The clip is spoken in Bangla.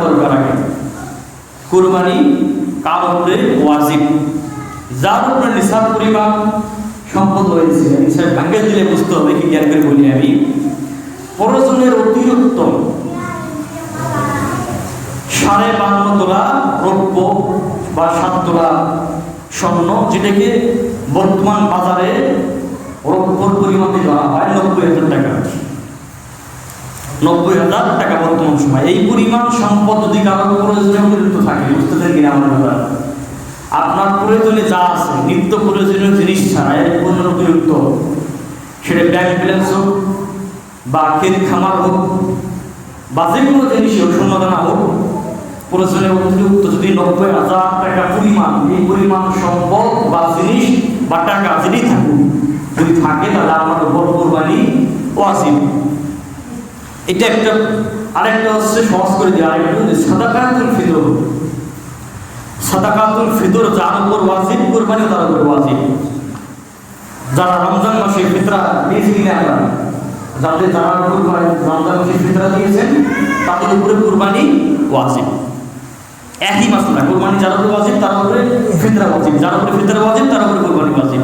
দরকার আগে। কুরবানি কার উপরে ওয়াজিব? যার উপরে নিসাব পরিমাণ সম্পদ হয়েছে, নিসাব ভাঙে দিলে বুঝতে হবে কি জ্ঞান করে বলি আমি, প্রয়োজনের অতিরিক্ত 52.5 তোলা রৌপ্য বা 7 তোলা স্বর্ণ, যেটাকে বর্তমান বাজারে রৌপ্যর পরিমাণে ধরা হয় 90,000 টাকা। 90,000 টাকা বর্তমান সময়। এই পরিমাণ সম্পদ যদি কারোর প্রয়োজনে অতিরিক্ত থাকে, বুঝতেছেন কিনা আমার কথা? আপনার প্রয়োজনে যা আছে, নিত্য প্রয়োজনীয় জিনিস ছাড়া এর কোনো অতিরিক্ত, সেটা ব্যাংক ব্যালেন্স হোক বা ক্ষেত খামার হোক বা যে কোনো জিনিস হোক, সোনাদানা হোক, প্রয়োজনে অতিরিক্ত যদি 90,000 টাকা পরিমাণ, এই পরিমাণ সম্পদ বা জিনিস বা টাকা যদি থাকুক, যদি থাকে, তাহলে আমার উপর কুরবানি ওয়াজিব। এটা একটা। আরেকটা হচ্ছে সহজ করে দেওয়া, আরেকটা হচ্ছে সাদাকাতুল ফিতর। সাদাকাতুল ফিতর যার উপর ওয়াজিব, কুরবানি তার উপর ওয়াজিব। যারা রমজান মাসে ফিতরা দিয়েছি কিনা আমরা, যারা রমজান মাসে ফিতরা দিয়েছেন তাদের উপরে কুরবানি ওয়াজিব। একই মাসলা, কুরবানি যার উপরে ওয়াজিব তার উপরে ফিতরা ওয়াজিব, যার উপরে ফিতরা ওয়াজিব তার উপরে কুরবানি ওয়াজিব।